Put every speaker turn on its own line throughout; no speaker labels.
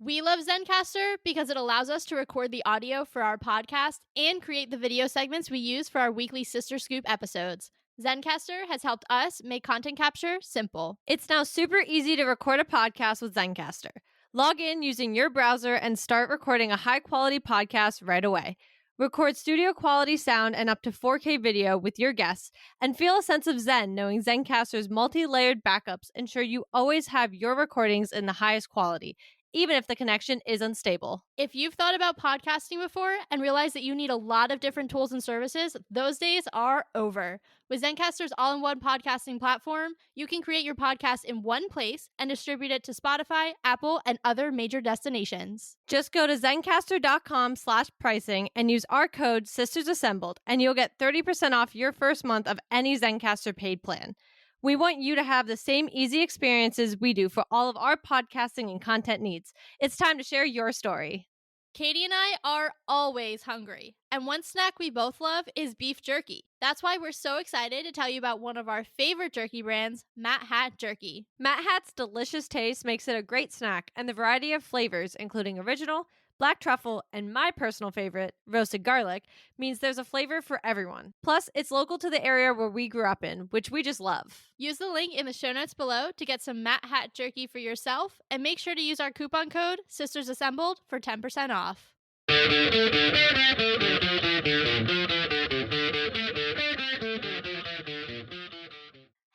We love Zencaster because it allows us to record the audio for our podcast and create the video segments we use for our weekly Sister Scoop episodes. Zencaster has helped us make content capture simple.
It's now super easy to record a podcast with Zencaster. Log in using your browser and start recording a high-quality podcast right away. Record studio quality sound and up to 4K video with your guests, and feel a sense of zen knowing Zencaster's multi-layered backups ensure you always have your recordings in the highest quality, even if the connection is unstable.
If you've thought about podcasting before and realized that you need a lot of different tools and services, those days are over. With Zencaster's all-in-one podcasting platform, you can create your podcast in one place and distribute it to Spotify, Apple, and other major destinations.
Just go to zencastr.com/pricing and use our code SistersAssembled, and you'll get 30% off your first month of any Zencaster paid plan. We want you to have the same easy experiences we do for all of our podcasting and content needs. It's time to share your story.
Katie and I are always hungry, and one snack we both love is beef jerky. That's why we're so excited to tell you about one of our favorite jerky brands, Matt Hat Jerky.
Matt Hat's delicious taste makes it a great snack, and the variety of flavors, including original, black truffle, and my personal favorite, roasted garlic, means there's a flavor for everyone. Plus, it's local to the area where we grew up in, which we just love.
Use the link in the show notes below to get some Matt Hat Jerky for yourself, and make sure to use our coupon code SistersAssembled for 10% off.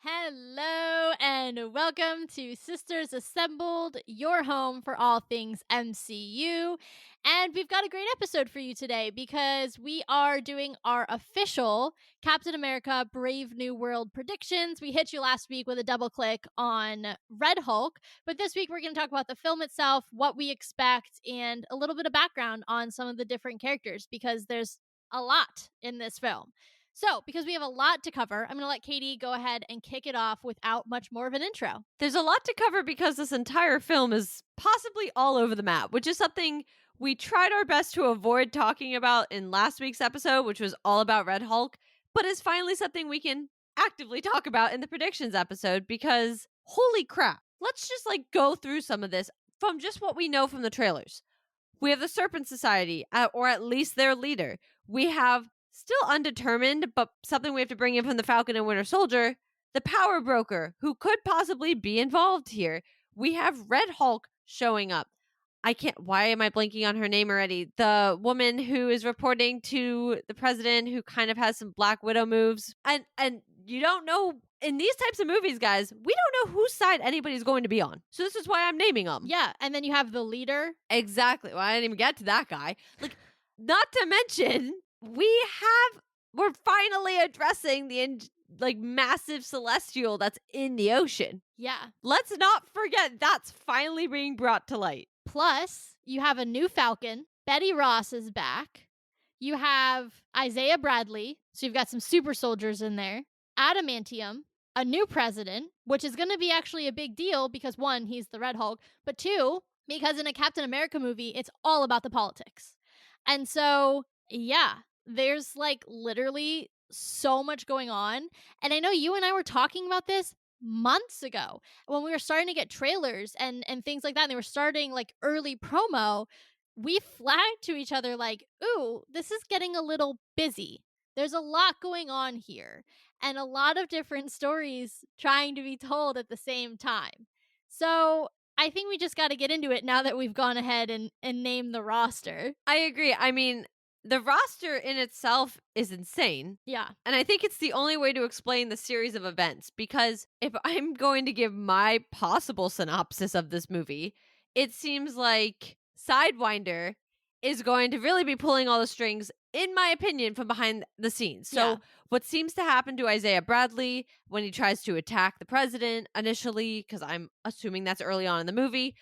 Hello and welcome to Sisters Assembled, your home for all things MCU. And we've got a great episode for you today because we are doing our official Captain America Brave New World predictions. We hit you last week with a double click on Red Hulk, but this week we're going to talk about the film itself, what we expect, and a little bit of background on some of the different characters because there's a lot in this film. So, because we have a lot to cover, I'm going to let Katie go ahead and kick it off without much more of an intro.
There's a lot to cover because this entire film is possibly all over the map, which is something we tried our best to avoid talking about in last week's episode, which was all about Red Hulk, but is finally something we can actively talk about in the predictions episode because holy crap. Let's just go through some of this from just what we know from the trailers. We have the Serpent Society, or at least their leader. We have, still undetermined, but something we have to bring in from the Falcon and Winter Soldier, the Power Broker, who could possibly be involved here. We have Red Hulk showing up. Why am I blanking on her name already? The woman who is reporting to the president who kind of has some Black Widow moves. And you don't know, in these types of movies, guys, we don't know whose side anybody's going to be on. So this is why I'm naming them.
Yeah, and then you have the leader.
Exactly. Well, I didn't even get to that guy. Not to mention, we're finally addressing the massive celestial that's in the ocean.
Yeah.
Let's not forget that's finally being brought to light.
Plus, you have a new Falcon. Betty Ross is back. You have Isaiah Bradley. So you've got some super soldiers in there. Adamantium, a new president, which is going to be actually a big deal because one, he's the Red Hulk, but two, because in a Captain America movie, it's all about the politics. And so, yeah, there's literally so much going on. And I know you and I were talking about this months ago when we were starting to get trailers and things like that. And they were starting early promo. We flagged to each other ooh, this is getting a little busy. There's a lot going on here and a lot of different stories trying to be told at the same time. So I think we just got to get into it now that we've gone ahead and named the roster.
I agree. I mean, the roster in itself is insane.
Yeah.
And I think it's the only way to explain the series of events, because if I'm going to give my possible synopsis of this movie, it seems like Sidewinder is going to really be pulling all the strings, in my opinion, from behind the scenes. So what seems to happen to Isaiah Bradley when he tries to attack the president initially, because I'm assuming that's early on in the movie,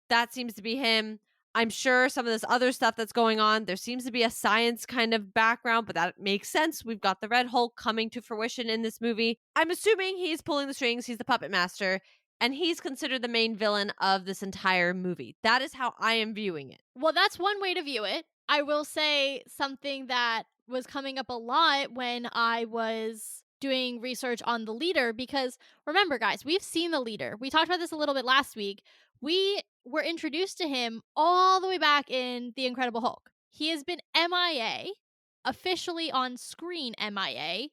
that seems to be him. I'm sure some of this other stuff that's going on, there seems to be a science kind of background, but that makes sense. We've got the Red Hulk coming to fruition in this movie. I'm assuming he's pulling the strings. He's the puppet master, and he's considered the main villain of this entire movie. That is how I am viewing it.
Well, that's one way to view it. I will say something that was coming up a lot when I was doing research on the leader, because remember, guys, we've seen the leader. We talked about this a little bit last week. We we're introduced to him all the way back in The Incredible Hulk. He has been MIA, officially on screen MIA,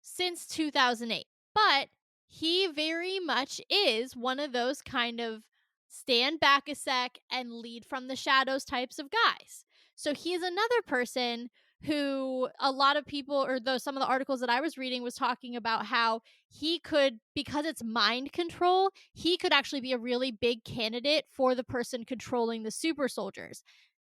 since 2008. But he very much is one of those kind of stand back a sec and lead from the shadows types of guys. So he's another person who a lot of people, or though some of the articles that I was reading was talking about how he could, because it's mind control, he could actually be a really big candidate for the person controlling the super soldiers.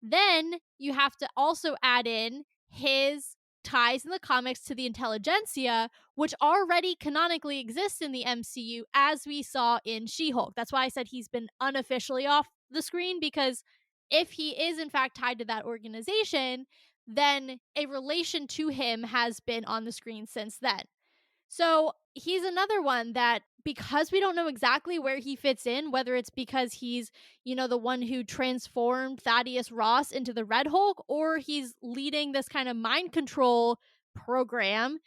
Then you have to also add in his ties in the comics to the intelligentsia, which already canonically exists in the MCU, as we saw in She Hulk. That's why I said he's been unofficially off the screen, because if he is in fact tied to that organization, then a relation to him has been on the screen since then. So he's another one that, because we don't know exactly where he fits in, whether it's because he's, the one who transformed Thaddeus Ross into the Red Hulk, or he's leading this kind of mind control program,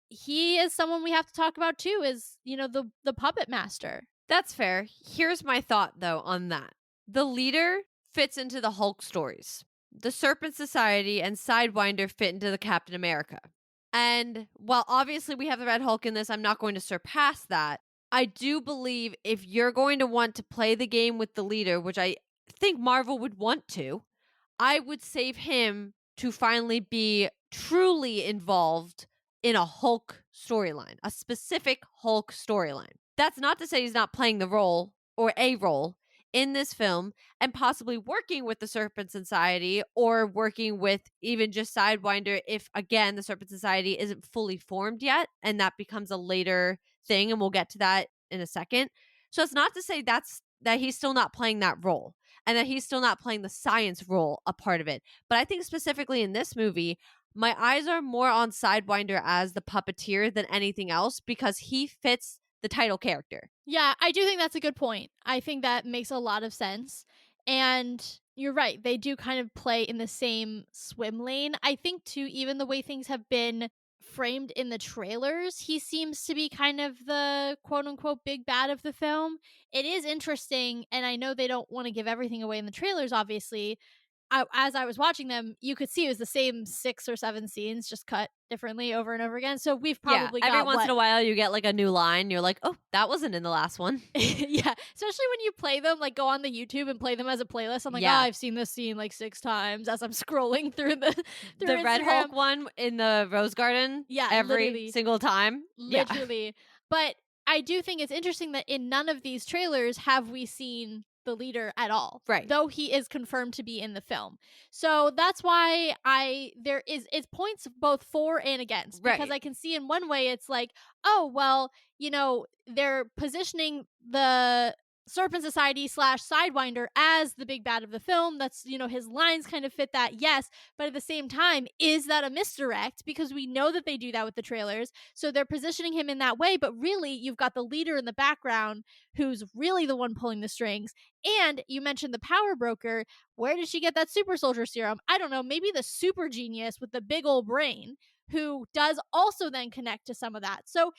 he is someone we have to talk about too, is, the puppet master.
That's fair. Here's my thought, though, on that. The leader fits into the Hulk stories. The Serpent Society and Sidewinder fit into the Captain America. And while obviously we have the Red Hulk in this, I'm not going to surpass that. I do believe if you're going to want to play the game with the leader, which I think Marvel would want to, I would save him to finally be truly involved in a Hulk storyline, a specific Hulk storyline. That's not to say he's not playing the role or a role in this film and possibly working with the Serpent Society or working with even just Sidewinder if, again, the Serpent Society isn't fully formed yet and that becomes a later thing, and we'll get to that in a second. So it's not to say that he's still not playing that role and that he's still not playing the science role a part of it. But I think specifically in this movie, my eyes are more on Sidewinder as the puppeteer than anything else because he fits the title character.
Yeah, I do think that's a good point. I think that makes a lot of sense. And you're right, they do kind of play in the same swim lane. I think, too, even the way things have been framed in the trailers, he seems to be kind of the quote unquote big bad of the film. It is interesting, and I know they don't want to give everything away in the trailers, obviously. As I was watching them, you could see it was the same 6 or 7 scenes, just cut differently over and over again. So we've
Yeah,
probably
every
got
once
what?
in a while you get like a new line. You're like, oh, that wasn't in the last one.
Yeah, especially when you play them, like go on the YouTube and play them as a playlist. I'm like, oh,
Yeah.
I've seen this scene like 6 times as I'm scrolling through the through
The Red
Instagram.
Hulk one in the Rose Garden
Yeah,
every
literally,
single time. Yeah.
literally. But I do think it's interesting that in none of these trailers have we seen the leader at all,
Right.
though he is confirmed to be in the film. So that's why it's points both for and against, because
Right.
I can see in one way it's like, oh well, they're positioning the Serpent Society slash Sidewinder as the big bad of the film. That's, his lines kind of fit that, yes. But at the same time, is that a misdirect? Because we know that they do that with the trailers. So they're positioning him in that way. But really, you've got the leader in the background who's really the one pulling the strings. And you mentioned the power broker. Where did she get that super soldier serum? I don't know. Maybe the super genius with the big old brain who does also then connect to some of that. So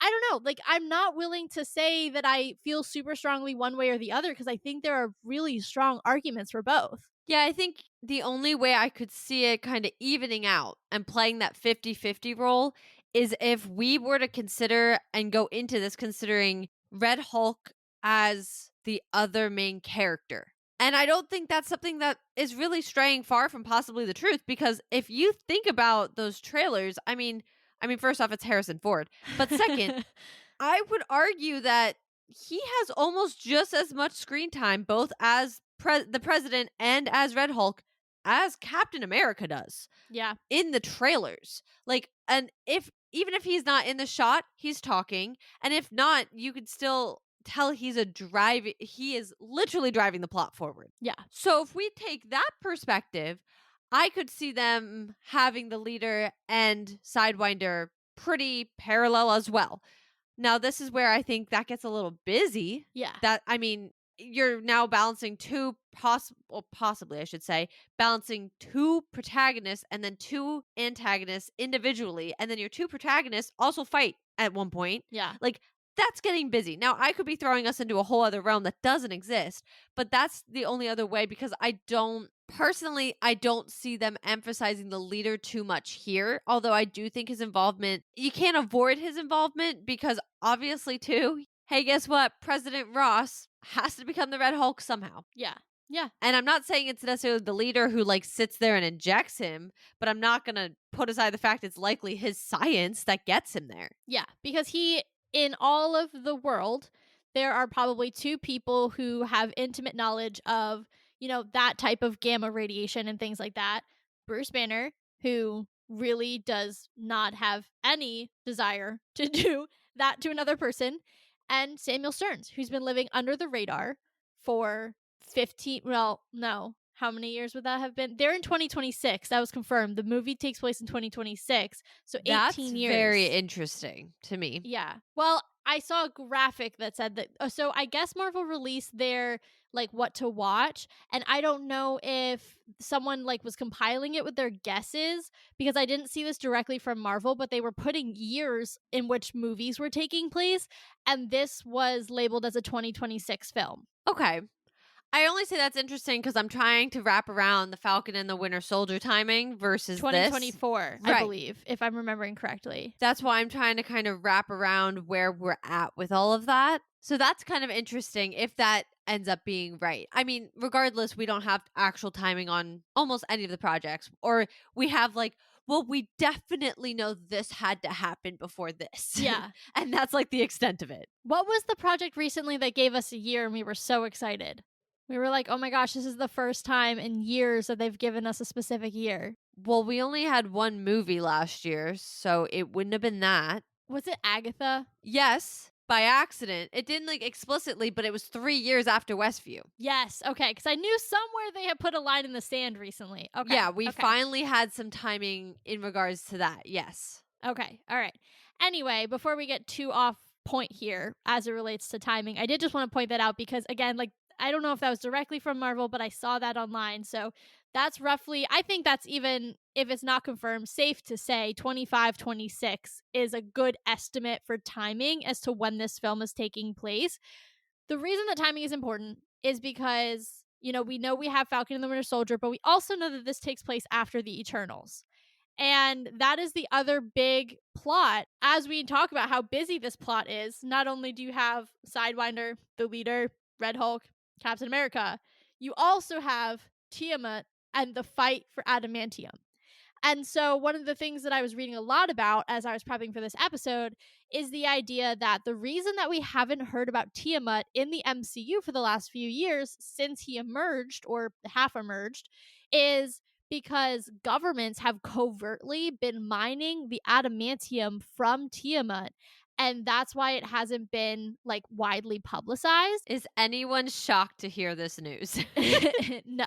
I don't know. Like, I'm not willing to say that I feel super strongly one way or the other, because I think there are really strong arguments for both.
Yeah, I think the only way I could see it kind of evening out and playing that 50-50 role is if we were to consider and go into this considering Red Hulk as the other main character. And I don't think that's something that is really straying far from possibly the truth, because if you think about those trailers, I mean first off it's Harrison Ford, but second, I would argue that he has almost just as much screen time, both as the president and as Red Hulk, as Captain America does
Yeah.
in the trailers. Like, and if even if he's not in the shot, he's talking, and if not, you could still tell he is literally driving the plot forward.
Yeah.
So if we take that perspective, I could see them having the leader and Sidewinder pretty parallel as well. Now, this is where I think that gets a little busy.
Yeah.
You're now balancing possibly, I should say, balancing two protagonists and then two antagonists individually. And then your two protagonists also fight at one point.
Yeah.
Like, That's getting busy. Now, I could be throwing us into a whole other realm that doesn't exist, but that's the only other way because I don't see them emphasizing the leader too much here. Although I do think his involvement, you can't avoid his involvement because obviously, too, hey, guess what? President Ross has to become the Red Hulk somehow.
Yeah. Yeah.
And I'm not saying it's necessarily the leader who like sits there and injects him, but I'm not going to put aside the fact it's likely his science that gets him there.
Yeah, because in all of the world, there are probably two people who have intimate knowledge of, that type of gamma radiation and things like that. Bruce Banner, who really does not have any desire to do that to another person, and Samuel Stearns, who's been living under the radar for 15, well, no. How many years would that have been? They're in 2026. That was confirmed. The movie takes place in 2026. So
That's
18
very
years.
interesting to me.
Yeah. Well, I saw a graphic that said that. So I guess Marvel released their like what to watch, and I don't know if someone like was compiling it with their guesses because I didn't see this directly from Marvel, but they were putting years in which movies were taking place, and this was labeled as a 2026 film.
Okay. I only say that's interesting because I'm trying to wrap around the Falcon and the Winter Soldier timing versus this.
2024, I
Right.
believe, if I'm remembering correctly.
That's why I'm trying to kind of wrap around where we're at with all of that. So that's kind of interesting if that ends up being right. I mean, regardless, we don't have actual timing on almost any of the projects, or we have like, well, we definitely know this had to happen before this.
Yeah.
And that's like the extent of it.
What was the project recently that gave us a year and we were so excited? We were like, oh my gosh, this is the first time in years that they've given us a specific year.
Well, we only had one movie last year, so it wouldn't have been that.
Was it Agatha?
Yes, by accident. It didn't like explicitly, but it was 3 years after Westview.
Yes. Okay. Because I knew somewhere they had put a line in the sand recently. Okay.
Yeah, we
okay.
finally had some timing in regards to that. Yes.
Okay. All right. Anyway, before we get too off point here as it relates to timing, I did just want to point that out because, again, like, I don't know if that was directly from Marvel, but I saw that online. So that's roughly, I think that's even, if it's not confirmed, safe to say 25, 26 is a good estimate for timing as to when this film is taking place. The reason that timing is important is because, we know we have Falcon and the Winter Soldier, but we also know that this takes place after the Eternals. And that is the other big plot. As we talk about how busy this plot is, not only do you have Sidewinder, the leader, Red Hulk, Captain America, you also have Tiamat and the fight for Adamantium. And so, one of the things that I was reading a lot about as I was prepping for this episode is the idea that the reason that we haven't heard about Tiamat in the MCU for the last few years since he emerged or half emerged is because governments have covertly been mining the adamantium from Tiamat. And that's why it hasn't been like widely publicized.
Is anyone shocked to hear this news?
No.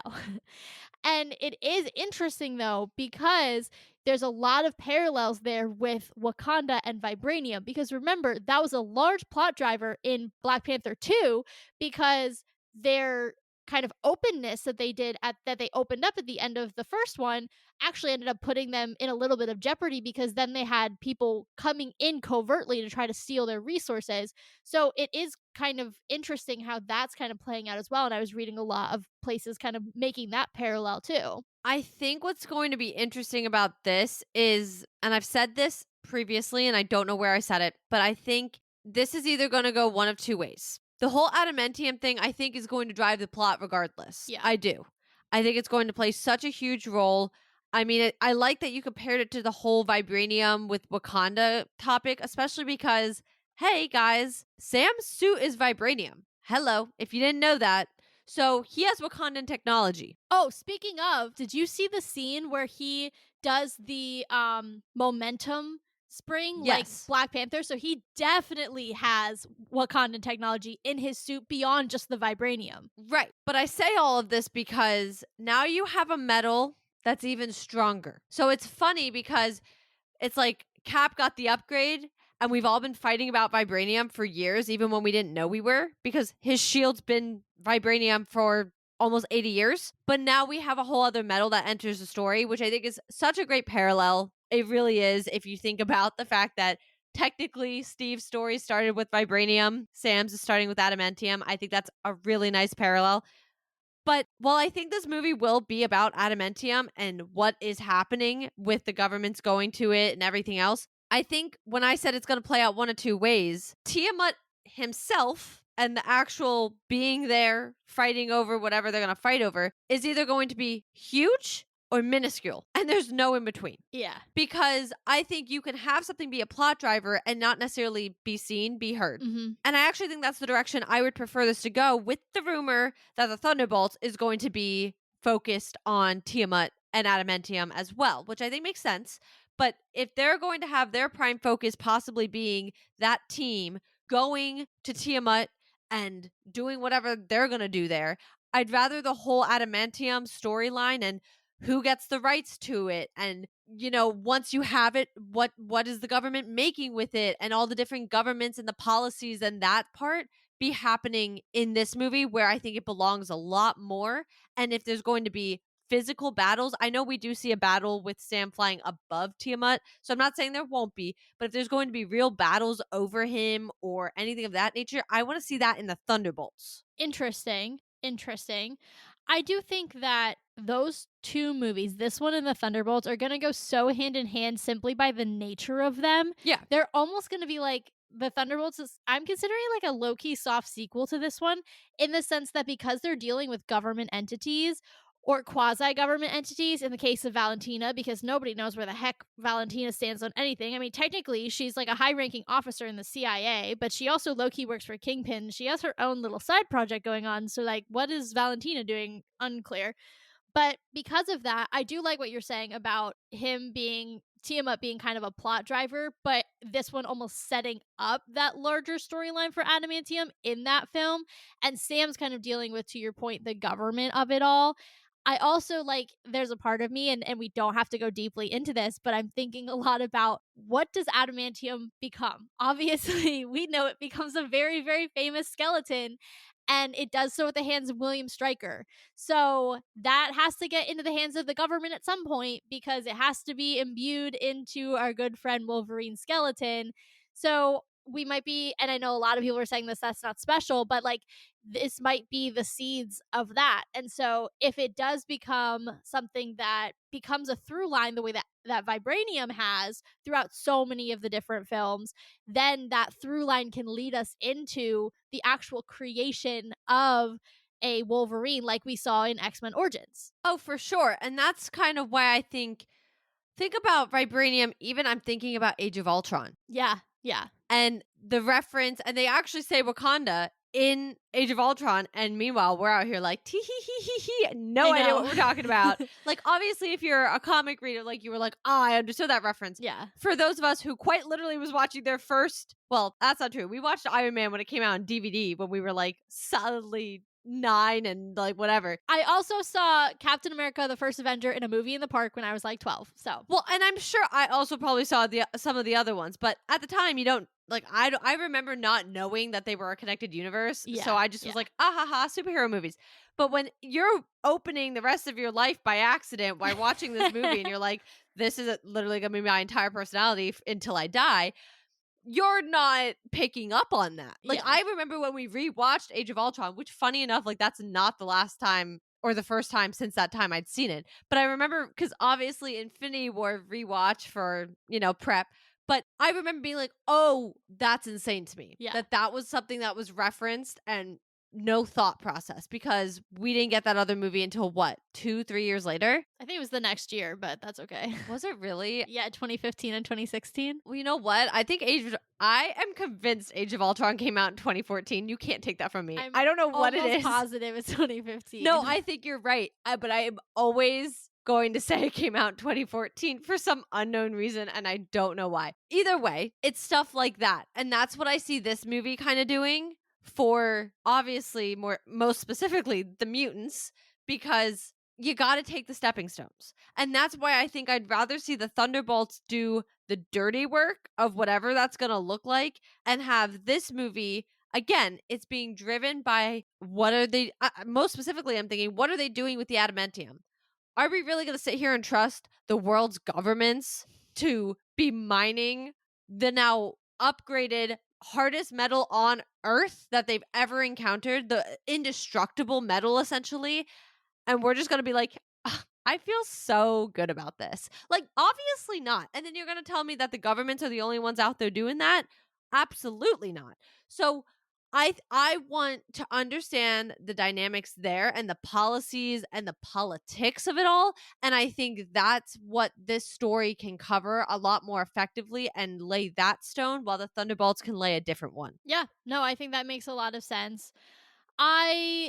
And it is interesting though, because there's a lot of parallels there with Wakanda and Vibranium. Because remember, that was a large plot driver in Black Panther 2 because their kind of openness that they opened up at the end of the first one actually ended up putting them in a little bit of jeopardy because then they had people coming in covertly to try to steal their resources. So it is kind of interesting how that's kind of playing out as well. And I was reading a lot of places kind of making that parallel too.
I think what's going to be interesting about this is, and I've said this previously, and I don't know where I said it, but I think this is either going to go one of two ways. The whole adamantium thing, I think, is going to drive the plot regardless.
Yeah.
I do. I think it's going to play such a huge role. I mean, I like that you compared it to the whole vibranium with Wakanda topic, especially because, hey, guys, Sam's suit is vibranium. Hello, if you didn't know that. So he has Wakandan technology.
Oh, speaking of, did you see the scene where he does the momentum spring like
Yes.
Black Panther? So he definitely has Wakandan technology in his suit beyond just the vibranium.
Right. But I say all of this because now you have a metal that's even stronger. So it's funny because it's like Cap got the upgrade and we've all been fighting about vibranium for years, even when we didn't know we were, because his shield's been vibranium for almost 80 years. But now we have a whole other metal that enters the story, which I think is such a great parallel. It really is, if you think about the fact that technically Steve's story started with vibranium, Sam's is starting with adamantium. I think that's a really nice parallel. But while I think this movie will be about adamantium and what is happening with the governments going to it and everything else, I think when I said it's going to play out one of two ways, Tiamat himself and the actual being there fighting over whatever they're going to fight over is either going to be huge or minuscule. And there's no in between.
Yeah.
Because I think you can have something be a plot driver and not necessarily be seen, be heard.
Mhm.
And I actually think that's the direction I would prefer this to go, with the rumor that the Thunderbolts is going to be focused on Tiamat and Adamantium as well, which I think makes sense. But if they're going to have their prime focus possibly being that team going to Tiamat and doing whatever they're going to do there, I'd rather the whole Adamantium storyline and who gets the rights to it, and once you have it, what is the government making with it, and all the different governments and the policies, and that part be happening in this movie, where I think it belongs a lot more. And if there's going to be physical battles, I know we do see a battle with Sam flying above Tiamat, so I'm not saying there won't be, but if there's going to be real battles over him or anything of that nature, I want to see that in the Thunderbolts.
Interesting. Interesting. I do think that those two movies, this one and the Thunderbolts, are going to go so hand in hand simply by the nature of them.
Yeah.
They're almost going to be like the Thunderbolts is, I'm considering like a low key soft sequel to this one, in the sense that because they're dealing with government entities or quasi government entities in the case of Valentina, because nobody knows where the heck Valentina stands on anything. I mean, technically, she's like a high ranking officer in the CIA, but she also low key works for Kingpin. She has her own little side project going on. So, like, what is Valentina doing? Unclear. But because of that, I do like what you're saying about him being Tiamat being kind of a plot driver, but this one almost setting up that larger storyline for Adamantium in that film. And Sam's kind of dealing with, to your point, the government of it all. I also like there's a part of me, and we don't have to go deeply into this, but I'm thinking a lot about what does adamantium become? Obviously, we know it becomes a very, very famous skeleton, and it does so at the hands of William Stryker. So that has to get into the hands of the government at some point because it has to be imbued into our good friend Wolverine's skeleton. So we might be, and I know a lot of people are saying this, that's not special, but like this might be the seeds of that. And so if it does become something that becomes a through line the way that Vibranium has throughout so many of the different films, then that through line can lead us into the actual creation of a Wolverine like we saw in X-Men Origins.
Oh, for sure. And that's kind of why I think about vibranium, even I'm thinking about Age of Ultron.
Yeah, yeah.
And the reference, and they actually say Wakanda in Age of Ultron, and meanwhile we're out here like tee hee hee hee hee, no
I
idea
know.
what we're talking about. Like, obviously, if you're a comic reader, like you were like, oh, I understood that reference.
Yeah.
For those of us who quite literally was watching their first, well, that's not true. We watched Iron Man when it came out on DVD when we were like solidly 9 and like whatever.
I also saw Captain America the First Avenger in a movie in the park when I was like 12. So,
Well, and I'm sure I also probably saw some of the other ones, but at the time you don't like I remember not knowing that they were a connected universe.
Yeah,
So I just was
yeah.
like, ah ha ha, superhero movies. But when you're opening the rest of your life by accident while watching this movie and you're like, this is literally going to be my entire personality until I die, you're not picking up on that. Like,
Yeah.
I remember when we rewatched Age of Ultron, which, funny enough, like that's not the last time or the first time since that time I'd seen it. But I remember because obviously Infinity War rewatch for, prep. But I remember being like, oh, that's insane to me.
Yeah.
That was something that was referenced and no thought process, because we didn't get that other movie until what, 2-3 years later?
I think it was the next year, but that's okay.
Was it really?
Yeah, 2015 and 2016.
Well, you know what? I am convinced Age of Ultron came out in 2014. You can't take that from me. I don't know what it
Almost
is.
positive it's 2015.
No, I think you're right. But I am always going to say it came out in 2014 for some unknown reason, and I don't know why. Either way, it's stuff like that. And that's what I see this movie kind of doing for, obviously, most specifically the mutants, because you got to take the stepping stones. And that's why I think I'd rather see the Thunderbolts do the dirty work of whatever that's going to look like, and have this movie, again, it's being driven by what are they, most specifically, I'm thinking, what are they doing with the adamantium? Are we really going to sit here and trust the world's governments to be mining the now upgraded hardest metal on Earth that they've ever encountered, the indestructible metal essentially, and we're just gonna be like, "Ugh, I feel so good about this." Like, obviously not. And then you're gonna tell me that the governments are the only ones out there doing that? Absolutely not. So I want to understand the dynamics there and the policies and the politics of it all. And I think that's what this story can cover a lot more effectively and lay that stone while the Thunderbolts can lay a different one.
Yeah, no, I think that makes a lot of sense.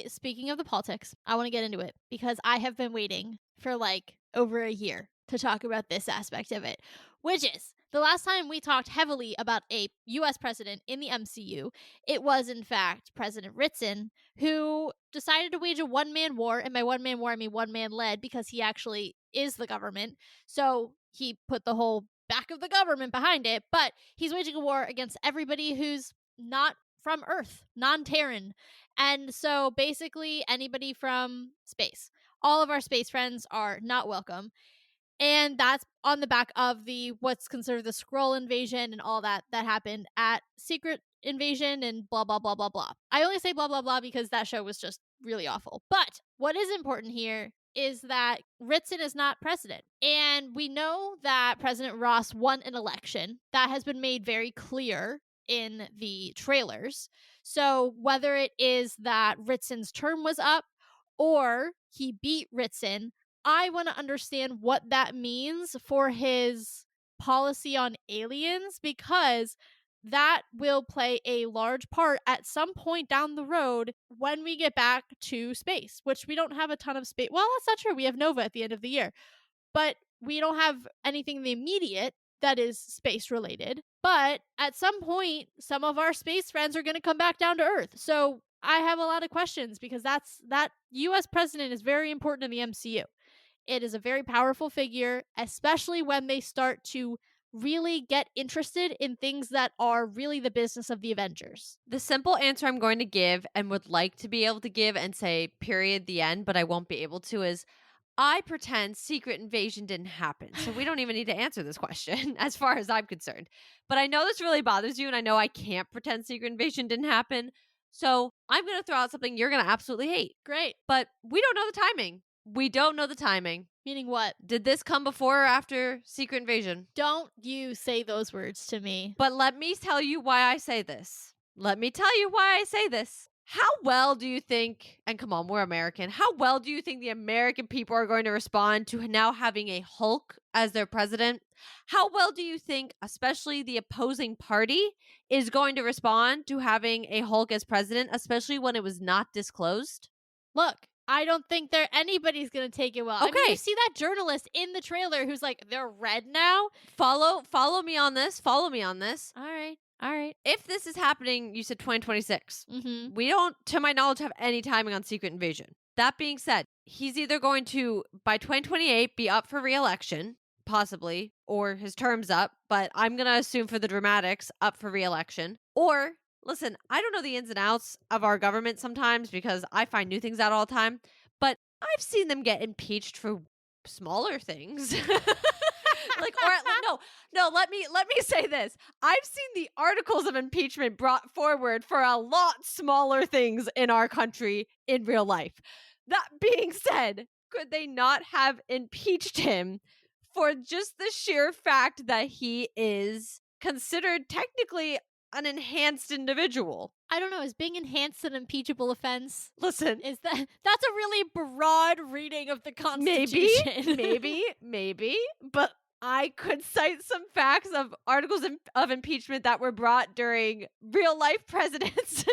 Speaking of the politics, I want to get into it because I have been waiting for like over a year to talk about this aspect of it, which is the last time we talked heavily about a US president in the MCU, it was in fact President Ritson, who decided to wage a one man war. And by one man war, I mean one man led because he actually is the government. So he put the whole back of the government behind it, but he's waging a war against everybody who's not from Earth, non Terran. And so basically, anybody from space, all of our space friends are not welcome. And that's on the back of the what's considered the Skrull invasion and all that happened at Secret Invasion and blah blah blah blah blah. I only say blah blah blah because that show was just really awful. But what is important here is that Ritson is not president. And we know that President Ross won an election. That has been made very clear in the trailers. So whether it is that Ritson's term was up or he beat Ritson, I want to understand what that means for his policy on aliens because that will play a large part at some point down the road when we get back to space, which we don't have a ton of space. Well, that's not true. We have Nova at the end of the year, but we don't have anything in the immediate that is space related. But at some point, some of our space friends are going to come back down to Earth. So I have a lot of questions because that US president is very important in the MCU. It is a very powerful figure, especially when they start to really get interested in things that are really the business of the Avengers.
The simple answer I'm going to give and would like to be able to give and say period the end, but I won't be able to is I pretend Secret Invasion didn't happen. So we don't even need to answer this question as far as I'm concerned. But I know this really bothers you and I know I can't pretend Secret Invasion didn't happen. So I'm going to throw out something you're going to absolutely hate.
Great.
But we don't know the timing. We don't know the timing.
Meaning what?
Did this come before or after Secret Invasion?
Don't you say those words to me.
But let me tell you why I say this. Let me tell you why I say this. How well do you think, and come on, we're American, how well do you think the American people are going to respond to now having a Hulk as their president? How well do you think, especially the opposing party, is going to respond to having a Hulk as president, especially when it was not disclosed?
Look, I don't think anybody's gonna take it well. I mean,
Okay.
you see that journalist in the trailer who's like, they're red now.
Follow me on this. Follow me on this.
All right, all right.
If this is happening, you said 2026.
Mm-hmm.
We don't, to my knowledge, have any timing on Secret Invasion. That being said, he's either going to, by 2028, be up for re-election, possibly, or his term's up, but I'm going to assume for the dramatics, up for re-election. Or, listen, I don't know the ins and outs of our government sometimes because I find new things out all the time, but I've seen them get impeached for smaller things. Like, or no, let me say this. I've seen the articles of impeachment brought forward for a lot smaller things in our country in real life. That being said, could they not have impeached him for just the sheer fact that he is considered technically an enhanced individual?
I don't know. Is being enhanced an impeachable offense?
Listen,
Is that's a really broad reading of the
maybe,
Constitution?
maybe, but I could cite some facts of articles of impeachment that were brought during real life presidents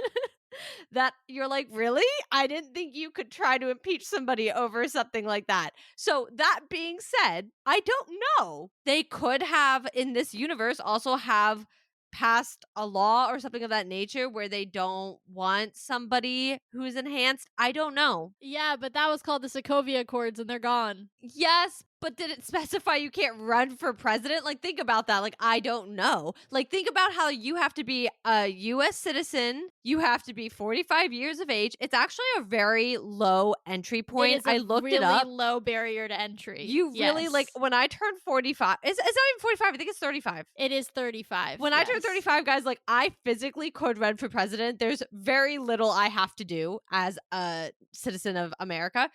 that you're like, really? I didn't think you could try to impeach somebody over something like that. So, that being said, I don't know. They could have, in this universe, also have passed a law or something of that nature where they don't want somebody who's enhanced. I don't know.
Yeah, but that was called the Sokovia Accords, and they're gone.
Yes, But did it specify you can't run for president? Like, think about that. Like, I don't know. Like, think about how you have to be a US citizen. You have to be 45 years of age. It's actually a very low entry
It
point.
is a
I looked it
really
up.
low barrier to entry.
You really, like,
Yes.
when I turned 45, it's not even 45. I think it's 35.
It is 35.
When I turned
Yes.
35, guys, like, I physically could run for president. There's very little I have to do as a citizen of America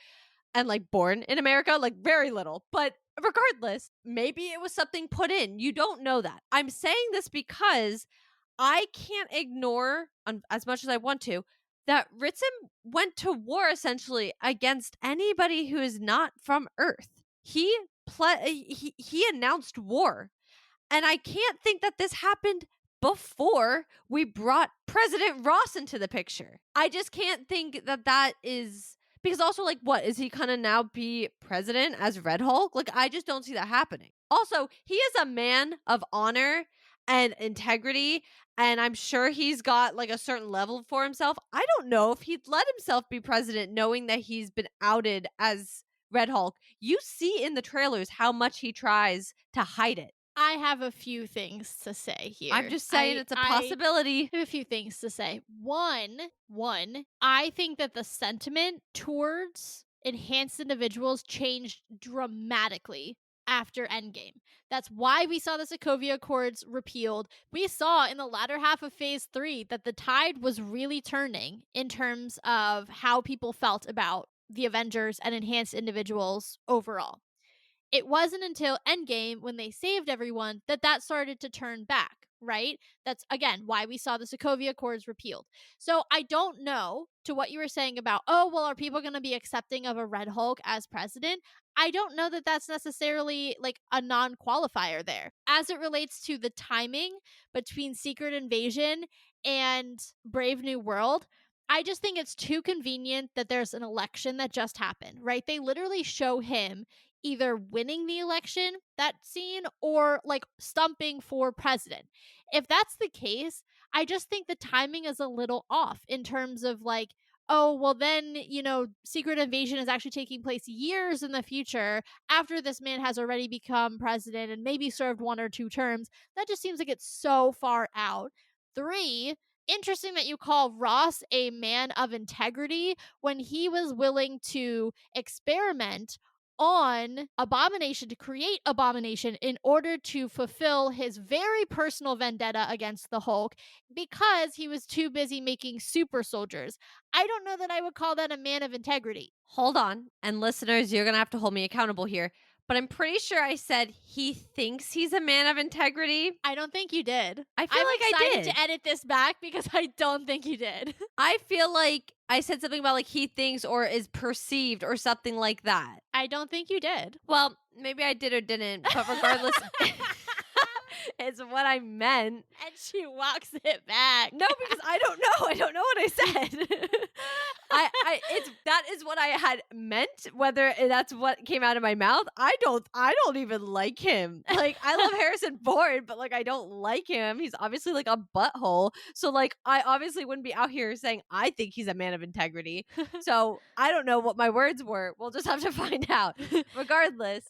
and like born in America, like very little. But regardless, maybe it was something put in. You don't know that. I'm saying this because I can't ignore, as much as I want to, that Ritson went to war essentially against anybody who is not from Earth. He announced war, and I can't think that this happened before we brought President Ross into the picture. I just can't think that that is because also, like, what is he gonna now be president as Red Hulk? Like, I just don't see that happening. Also, he is a man of honor and integrity, and I'm sure he's got like a certain level for himself. I don't know if he'd let himself be president knowing that he's been outed as Red Hulk. You see in the trailers how much he tries to hide it.
I have a few things to say here.
I'm just saying it's a possibility.
I have a few things to say. One, I think that the sentiment towards enhanced individuals changed dramatically after Endgame. That's why we saw the Sokovia Accords repealed. We saw in the latter half of Phase 3 that the tide was really turning in terms of how people felt about the Avengers and enhanced individuals overall. It wasn't until Endgame, when they saved everyone, that that started to turn back, right? That's, again, why we saw the Sokovia Accords repealed. So I don't know, to what you were saying about, oh, well, are people going to be accepting of a Red Hulk as president? I don't know that that's necessarily like a non-qualifier there. As it relates to the timing between Secret Invasion and Brave New World, I just think it's too convenient that there's an election that just happened, right? They literally show him either winning the election, that scene, or like stumping for president. If that's the case, I just think the timing is a little off in terms of like, oh, well, then, Secret Invasion is actually taking place years in the future after this man has already become president and maybe served 1 or 2 terms. That just seems like it's so far out. 3, interesting that you call Ross a man of integrity when he was willing to experiment on Abomination to create Abomination in order to fulfill his very personal vendetta against the Hulk because he was too busy making super soldiers. I don't know that I would call that a man of integrity.
Hold on. And listeners, you're going to have to hold me accountable here. But I'm pretty sure I said he thinks he's a man of integrity.
I don't think you did.
I feel
I'm
like I
excited
did.
to edit this back because I don't think you did.
I feel like I said something about like he thinks or is perceived or something like that.
I don't think you did.
Well, maybe I did or didn't, but regardless, it's what I meant.
And she walks it back.
No, because I don't know. I don't know what I said. That is what I had meant. Whether that's what came out of my mouth, I don't even like him. Like, I love Harrison Ford, but like I don't like him. He's obviously like a butthole. So like I obviously wouldn't be out here saying I think he's a man of integrity. So I don't know what my words were. We'll just have to find out. Regardless,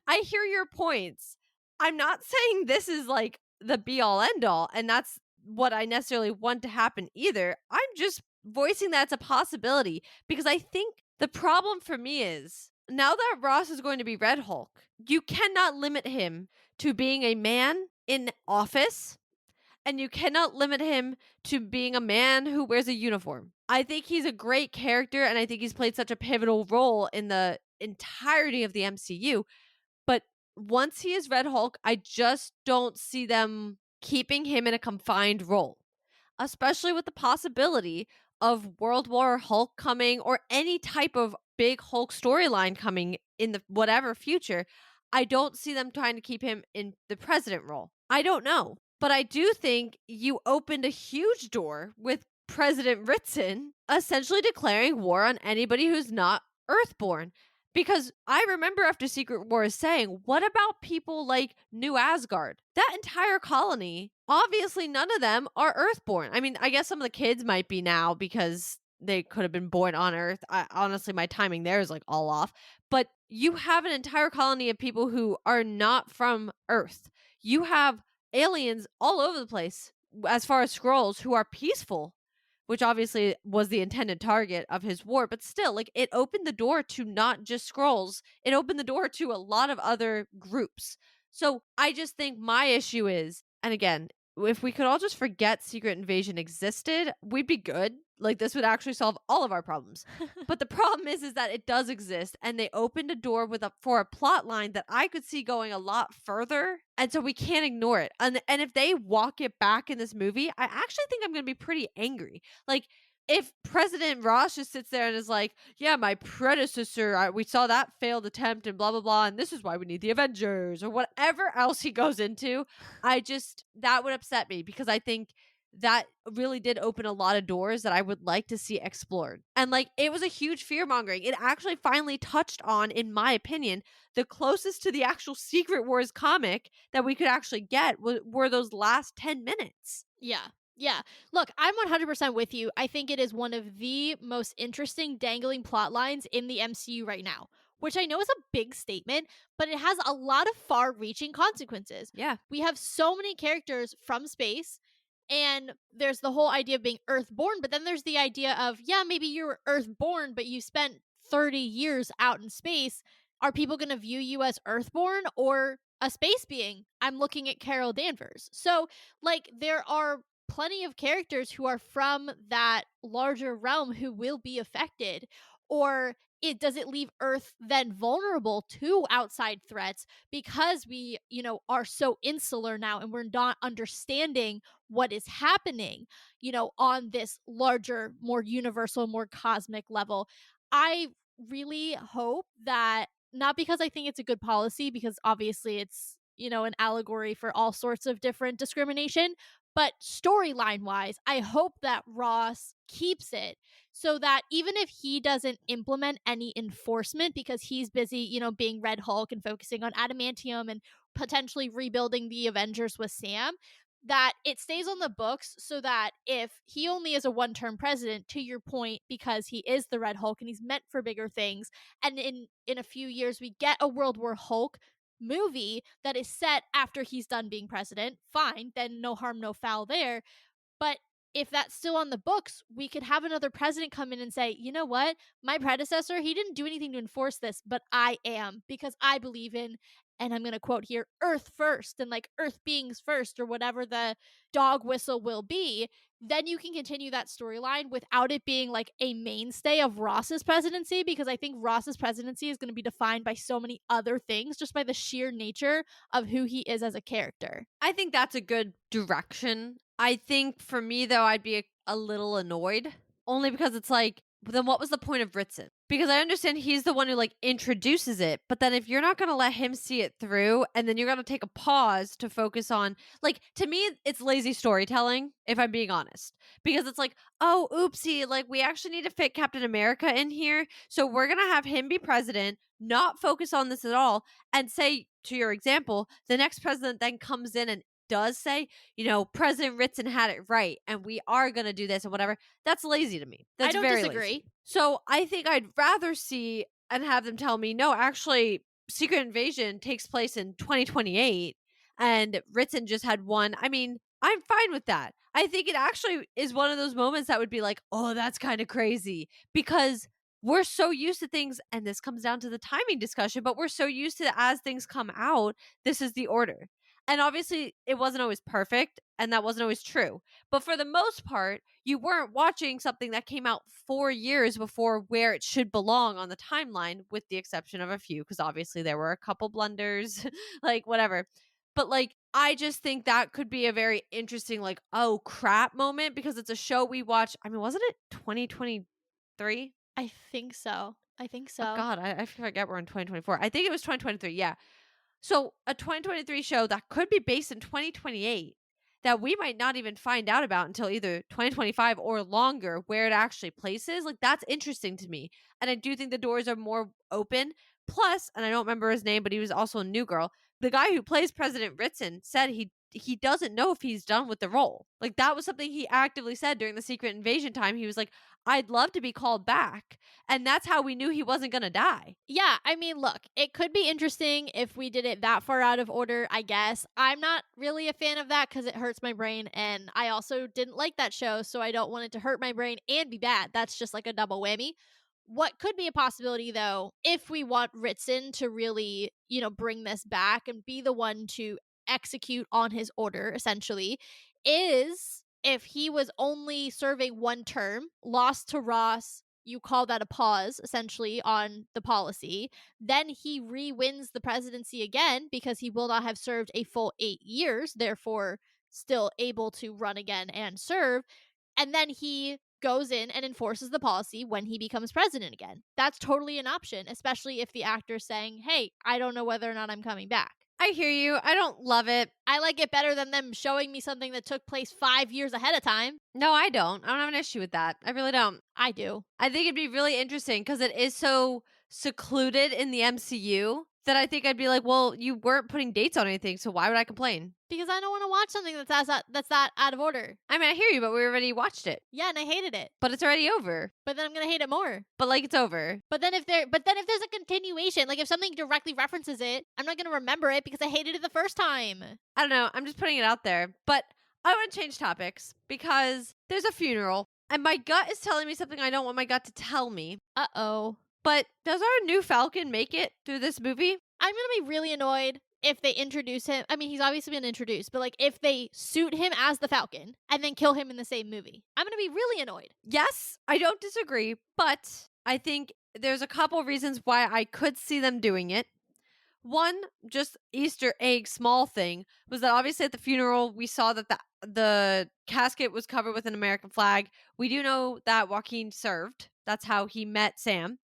I hear your points. I'm not saying this is like the be all end all, and that's what I necessarily want to happen either. I'm just voicing that's a possibility because I think the problem for me is now that Ross is going to be Red Hulk, you cannot limit him to being a man in office, and you cannot limit him to being a man who wears a uniform. I think he's a great character, and I think he's played such a pivotal role in the entirety of the MCU. But once he is Red Hulk, I just don't see them keeping him in a confined role, especially with the possibility of World War Hulk coming or any type of big Hulk storyline coming in the whatever future. I don't see them trying to keep him in the president role. I don't know. But I do think you opened a huge door with President Ritson essentially declaring war on anybody who's not Earthborn. Because I remember after Secret Wars saying, what about people like New Asgard? That entire colony, obviously none of them are Earthborn. I mean, I guess some of the kids might be now because they could have been born on Earth. Honestly, my timing there is like all off. But you have an entire colony of people who are not from Earth. You have aliens all over the place as far as scrolls who are peaceful, which obviously was the intended target of his war, but still, like, it opened the door to not just scrolls, it opened the door to a lot of other groups. So I just think my issue is, and again, if we could all just forget Secret Invasion existed, we'd be good. Like, this would actually solve all of our problems. But the problem is that it does exist, and they opened a door with a for a plot line that I could see going a lot further, and so we can't ignore it. And if they walk it back in this movie, I actually think I'm going to be pretty angry. Like, if President Ross just sits there and is like, "Yeah, my predecessor, we saw that failed attempt, and blah blah blah, and this is why we need the Avengers," or whatever else he goes into, I just that would upset me because I think that really did open a lot of doors that I would like to see explored. And like, it was a huge fear mongering. It actually finally touched on, in my opinion, the closest to the actual Secret Wars comic that we could actually get were those last 10 minutes.
Yeah. Yeah. Look, I'm 100% with you. I think it is one of the most interesting dangling plot lines in the MCU right now, which I know is a big statement, but it has a lot of far reaching consequences.
Yeah.
We have so many characters from space, and there's the whole idea of being Earthborn, but then there's the idea of, yeah, maybe you're Earthborn, but you spent 30 years out in space. Are people going to view you as Earthborn or a space being? I'm looking at Carol Danvers. So, like, there are plenty of characters who are from that larger realm who will be affected. Or does it leave Earth then vulnerable to outside threats because we, are so insular now and we're not understanding what is happening, on this larger, more universal, more cosmic level? I really hope that, not because I think it's a good policy, because obviously it's, an allegory for all sorts of different discrimination, but storyline wise, I hope that Ross keeps it so that even if he doesn't implement any enforcement because he's busy, being Red Hulk and focusing on Adamantium and potentially rebuilding the Avengers with Sam, that it stays on the books so that if he only is a one-term president, to your point, because he is the Red Hulk and he's meant for bigger things, and in a few years we get a World War Hulk movie that is set after he's done being president, fine, then no harm, no foul there. But if that's still on the books, we could have another president come in and say, you know what? My predecessor, he didn't do anything to enforce this, but I am, because I believe in, and I'm going to quote here, Earth first, and like Earth beings first, or whatever the dog whistle will be. Then you can continue that storyline without it being like a mainstay of Ross's presidency, because I think Ross's presidency is going to be defined by so many other things just by the sheer nature of who he is as a character.
I think that's a good direction. I think for me, though, I'd be a little annoyed only because it's like, then what was the point of Ritson? Because I understand he's the one who like introduces it, but then if you're not going to let him see it through and then you're going to take a pause to focus on, like, to me, it's lazy storytelling, if I'm being honest, because it's like, oh, oopsie, like, we actually need to fit Captain America in here. So we're going to have him be president, not focus on this at all, and say, to your example, the next president then comes in and does say, President Ritson had it right, and we are going to do this and whatever. That's lazy to me.
I
That's
don't
very
disagree.
lazy. So I think I'd rather see and have them tell me, no, actually, Secret Invasion takes place in 2028, and Ritson just had one. I mean, I'm fine with that. I think it actually is one of those moments that would be like, oh, that's kind of crazy because we're so used to things, and this comes down to the timing discussion, but we're so used to as things come out, this is the order. And obviously, it wasn't always perfect, and that wasn't always true. But for the most part, you weren't watching something that came out 4 years before where it should belong on the timeline, with the exception of a few, because obviously there were a couple blunders, like whatever. But like, I just think that could be a very interesting, like, oh crap moment because it's a show we watch. I mean, wasn't it 2023?
I think so. I think
Oh
so.
God, I forget we're in 2024. I think it was 2023. Yeah. So a 2023 show that could be based in 2028 that we might not even find out about until either 2025 or longer where it actually places. Like, that's interesting to me. And I do think the doors are more open. Plus, and I don't remember his name, but he was also a New Girl. The guy who plays President Ritson said he doesn't know if he's done with the role. Like, that was something he actively said during the Secret Invasion time. He was like, I'd love to be called back. And that's how we knew he wasn't going to die.
Yeah, I mean, look, it could be interesting if we did it that far out of order, I guess. I'm not really a fan of that because it hurts my brain, and I also didn't like that show, so I don't want it to hurt my brain and be bad. That's just like a double whammy. What could be a possibility, though, if we want Ritson to really, bring this back and be the one to execute on his order, essentially, is if he was only serving one term, lost to Ross, you call that a pause essentially on the policy. Then he re wins the presidency again because he will not have served a full 8 years, therefore, still able to run again and serve. And then he goes in and enforces the policy when he becomes president again. That's totally an option, especially if the actor's saying, hey, I don't know whether or not I'm coming back.
I hear you. I don't love it.
I like it better than them showing me something that took place 5 years ahead of time.
No, I don't. I don't have an issue with that. I really don't.
I do.
I think it'd be really interesting because it is so secluded in the MCU that I think I'd be like, well, you weren't putting dates on anything, so why would I complain?
Because I don't want to watch something that's that out of order.
I mean, I hear you, but we already watched it.
Yeah, and I hated it.
But it's already over.
But then I'm gonna hate it more.
But like it's over.
But then if there's a continuation, like if something directly references it, I'm not gonna remember it because I hated it the first time.
I don't know. I'm just putting it out there. But I want to change topics because there's a funeral and my gut is telling me something I don't want my gut to tell me.
Uh-oh.
But does our new Falcon make it through this movie?
I'm gonna be really annoyed if they introduce him. I mean, he's obviously been introduced, but like if they suit him as the Falcon and then kill him in the same movie, I'm gonna be really annoyed.
Yes, I don't disagree, but I think there's a couple reasons why I could see them doing it. One, just Easter egg small thing, was that obviously at the funeral we saw that the casket was covered with an American flag. We do know that Joaquin served. That's how he met Sam.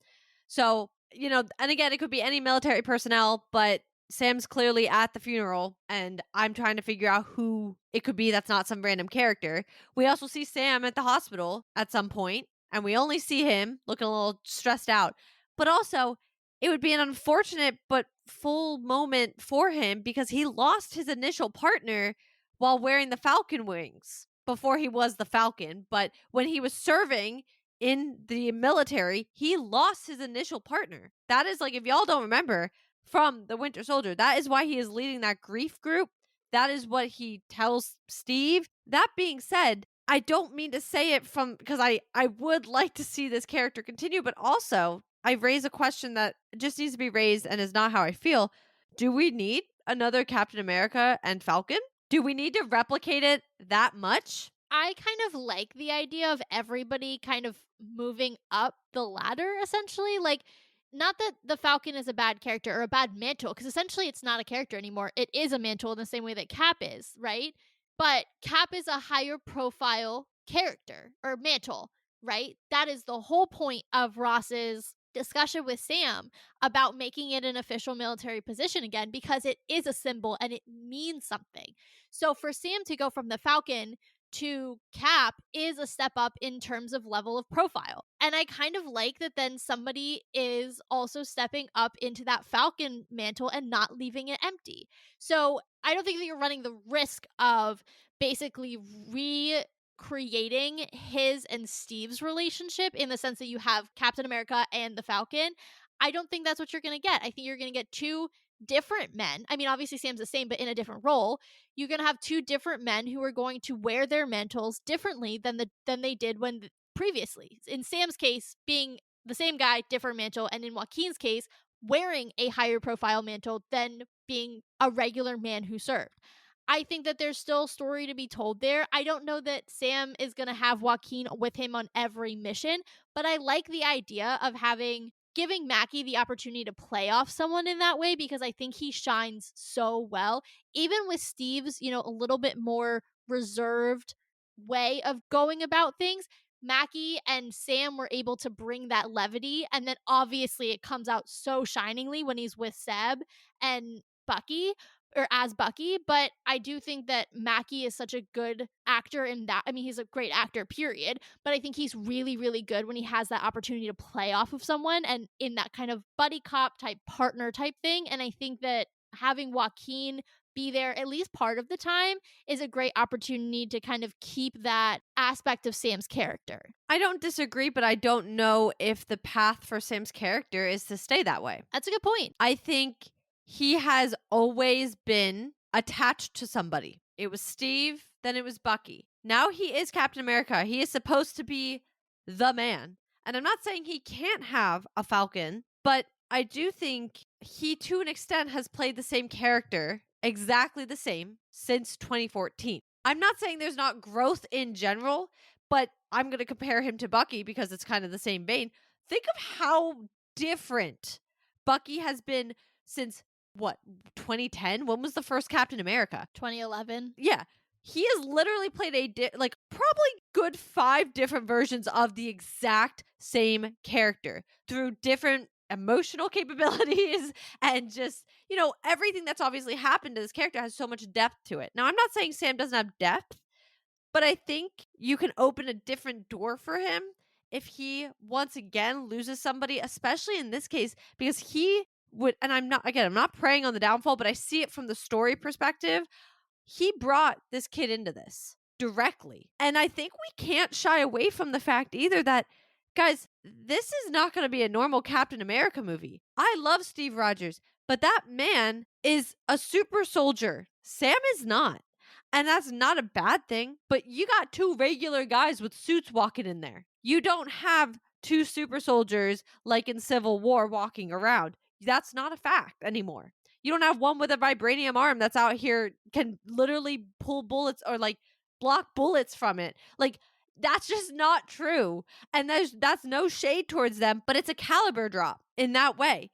So, and again, it could be any military personnel, but Sam's clearly at the funeral, and I'm trying to figure out who it could be that's not some random character. We also see Sam at the hospital at some point, and we only see him looking a little stressed out. But also, it would be an unfortunate but full moment for him because he lost his initial partner while wearing the Falcon wings before he was the Falcon. But when he was serving in the military, he lost his initial partner. That is like, if y'all don't remember from the Winter Soldier, that is why he is leading that grief group. That is what he tells Steve. That being said, I don't mean to say it from because I would like to see this character continue, but also I raise a question that just needs to be raised and is not how I feel. Do we need another Captain America and Falcon? Do we need to replicate it that much?
I kind of like the idea of everybody kind of moving up the ladder, essentially. Like, not that the Falcon is a bad character or a bad mantle, because essentially it's not a character anymore. It is a mantle in the same way that Cap is, right? But Cap is a higher profile character or mantle, right? That is the whole point of Ross's discussion with Sam about making it an official military position again, because it is a symbol and it means something. So for Sam to go from the Falcon to Cap is a step up in terms of level of profile. And I kind of like that then somebody is also stepping up into that Falcon mantle and not leaving it empty. So I don't think that you're running the risk of basically recreating his and Steve's relationship in the sense that you have Captain America and the Falcon. I don't think that's what you're going to get. I think you're going to get two different men. I mean, obviously Sam's the same, but in a different role. You're going to have two different men who are going to wear their mantles differently than they did when previously. In Sam's case, being the same guy, different mantle, and in Joaquin's case, wearing a higher profile mantle than being a regular man who served. I think that there's still a story to be told there. I don't know that Sam is going to have Joaquin with him on every mission, but I like the idea of giving Mackie the opportunity to play off someone in that way, because I think he shines so well. Even with Steve's, a little bit more reserved way of going about things, Mackie and Sam were able to bring that levity, and then obviously it comes out so shiningly when he's with Seb and Bucky, or as Bucky. But I do think that Mackie is such a good actor in that. I mean, he's a great actor, period. But I think he's really, really good when he has that opportunity to play off of someone and in that kind of buddy cop type partner type thing. And I think that having Joaquin be there at least part of the time is a great opportunity to kind of keep that aspect of Sam's character.
I don't disagree, but I don't know if the path for Sam's character is to stay that way.
That's a good point.
I think he has always been attached to somebody. It was Steve, then it was Bucky. Now he is Captain America. He is supposed to be the man. And I'm not saying he can't have a Falcon, but I do think he, to an extent, has played the same character, exactly the same, since 2014. I'm not saying there's not growth in general, but I'm going to compare him to Bucky because it's kind of the same vein. Think of how different Bucky has been since what, 2010? When was the first Captain America?
2011.
Yeah. He has literally played like probably good 5 different versions of the exact same character through different emotional capabilities and just, everything that's obviously happened to this character has so much depth to it. Now, I'm not saying Sam doesn't have depth, but I think you can open a different door for him if he once again loses somebody, especially in this case, because he would, and I'm not preying on the downfall, but I see it from the story perspective. He brought this kid into this directly. And I think we can't shy away from the fact either that, guys, this is not going to be a normal Captain America movie. I love Steve Rogers, but that man is a super soldier. Sam is not. And that's not a bad thing, but you got 2 regular guys with suits walking in there. You don't have 2 super soldiers like in Civil War walking around. That's not a fact anymore. You don't have one with a vibranium arm that's out here, can literally pull bullets or like block bullets from it. Like, that's just not true. And that's no shade towards them, but it's a caliber drop in that way.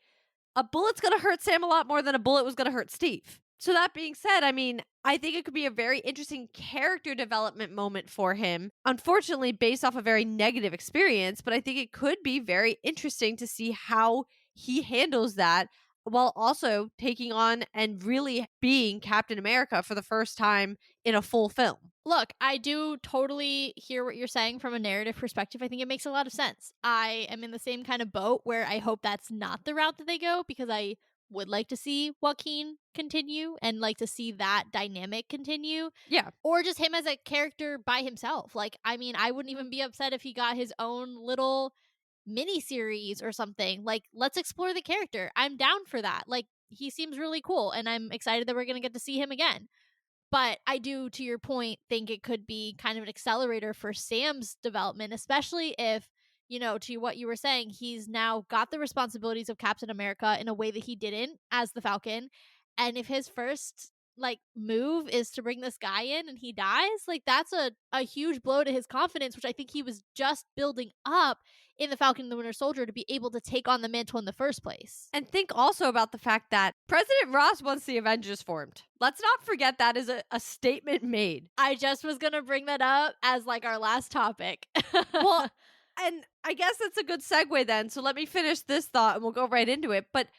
A bullet's going to hurt Sam a lot more than a bullet was going to hurt Steve. So that being said, I mean, I think it could be a very interesting character development moment for him. Unfortunately, based off a very negative experience, but I think it could be very interesting to see how he handles that while also taking on and really being Captain America for the first time in a full film.
Look, I do totally hear what you're saying from a narrative perspective. I think it makes a lot of sense. I am in the same kind of boat where I hope that's not the route that they go, because I would like to see Joaquin continue and like to see that dynamic continue.
Yeah.
Or just him as a character by himself. Like, I mean, I wouldn't even be upset if he got his own little mini series or something. Like, let's explore the character. I'm down for that. Like, he seems really cool, and I'm excited that we're going to get to see him again. But I do, to your point, think it could be kind of an accelerator for Sam's development, especially if, to what you were saying, he's now got the responsibilities of Captain America in a way that he didn't as the Falcon. And if his first move is to bring this guy in and he dies, like, that's a huge blow to his confidence, which I think he was just building up in the Falcon and the Winter Soldier to be able to take on the mantle in the first place.
And think also about the fact that President Ross wants the Avengers formed. Let's not forget that is a statement made.
I just was gonna bring that up as our last topic.
Well, and I guess that's a good segue then. So let me finish this thought and we'll go right into it. But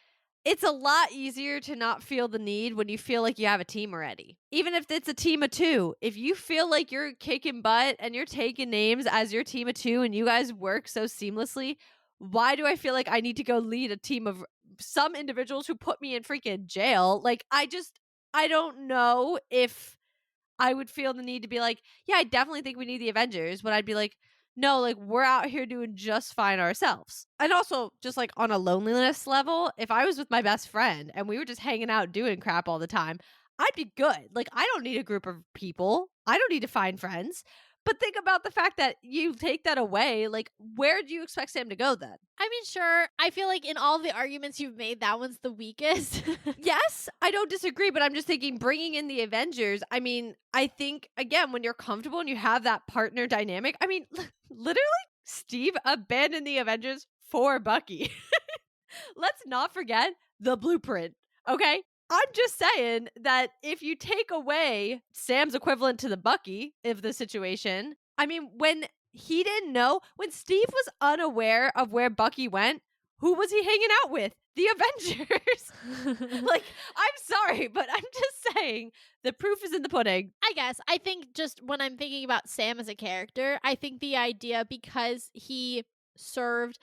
it's a lot easier to not feel the need when you feel like you have a team already. Even if it's a team of 2, if you feel like you're kicking butt and you're taking names as your team of 2 and you guys work so seamlessly, why do I feel like I need to go lead a team of some individuals who put me in freaking jail? Like, I don't know if I would feel the need to be like, yeah, I definitely think we need the Avengers, but I'd be like, no, like, we're out here doing just fine ourselves. And also, just like on a loneliness level, if I was with my best friend and we were just hanging out doing crap all the time, I'd be good. Like, I don't need a group of people. I don't need to find friends. But think about the fact that you take that away. Like, where do you expect Sam to go then?
I mean, sure. I feel like in all the arguments you've made, that one's the weakest.
Yes, I don't disagree, but I'm just thinking bringing in the Avengers. I mean, I think, again, when you're comfortable and you have that partner dynamic, I mean, literally, Steve abandoned the Avengers for Bucky. Let's not forget the blueprint, okay? I'm just saying that if you take away Sam's equivalent to the Bucky of the situation, I mean, when he didn't know, when Steve was unaware of where Bucky went, who was he hanging out with? The Avengers. Like, I'm sorry, but I'm just saying the proof is in the pudding.
I guess. I think just when I'm thinking about Sam as a character, I think the idea, because he served,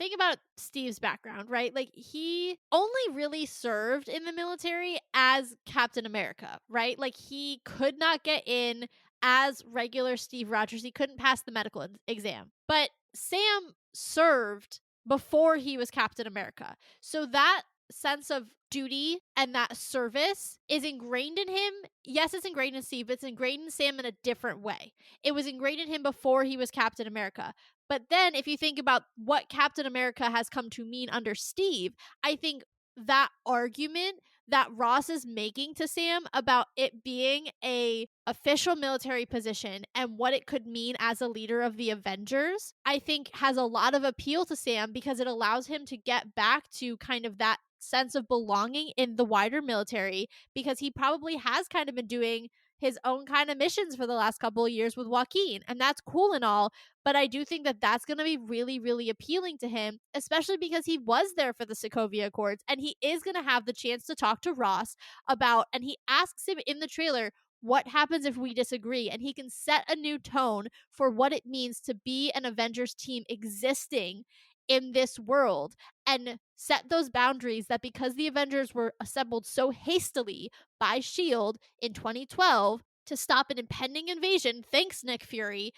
think about Steve's background, right? Like, he only really served in the military as Captain America, right? Like, he could not get in as regular Steve Rogers. He couldn't pass the medical exam. But Sam served before he was Captain America. So that sense of duty and that service is ingrained in him. Yes, it's ingrained in Steve, but it's ingrained in Sam in a different way. It was ingrained in him before he was Captain America. But then if you think about what Captain America has come to mean under Steve, I think that argument that Ross is making to Sam about it being a official military position and what it could mean as a leader of the Avengers, I think has a lot of appeal to Sam because it allows him to get back to kind of that sense of belonging in the wider military, because he probably has kind of been doing his own kind of missions for the last couple of years with Joaquin, and that's cool and all, but I do think that that's going to be really, really appealing to him, especially because he was there for the Sokovia Accords and he is going to have the chance to talk to Ross about, and he asks him in the trailer, what happens if we disagree? And he can set a new tone for what it means to be an Avengers team existing in this world and set those boundaries that because the Avengers were assembled so hastily by S.H.I.E.L.D. in 2012 to stop an impending invasion, thanks Nick Fury,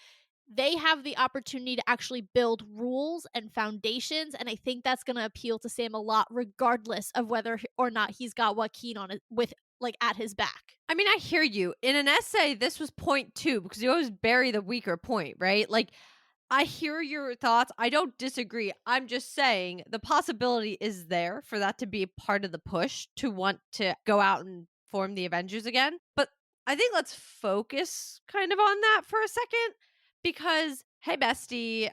they have the opportunity to actually build rules and foundations, and I think that's going to appeal to Sam a lot, regardless of whether or not he's got Joaquin on it with like at his back.
I mean, I hear you. In an essay, this was point 2 because you always bury the weaker point, right? Like, I hear your thoughts. I don't disagree. I'm just saying the possibility is there for that to be part of the push to want to go out and form the Avengers again. But I think let's focus kind of on that for a second because, hey, bestie,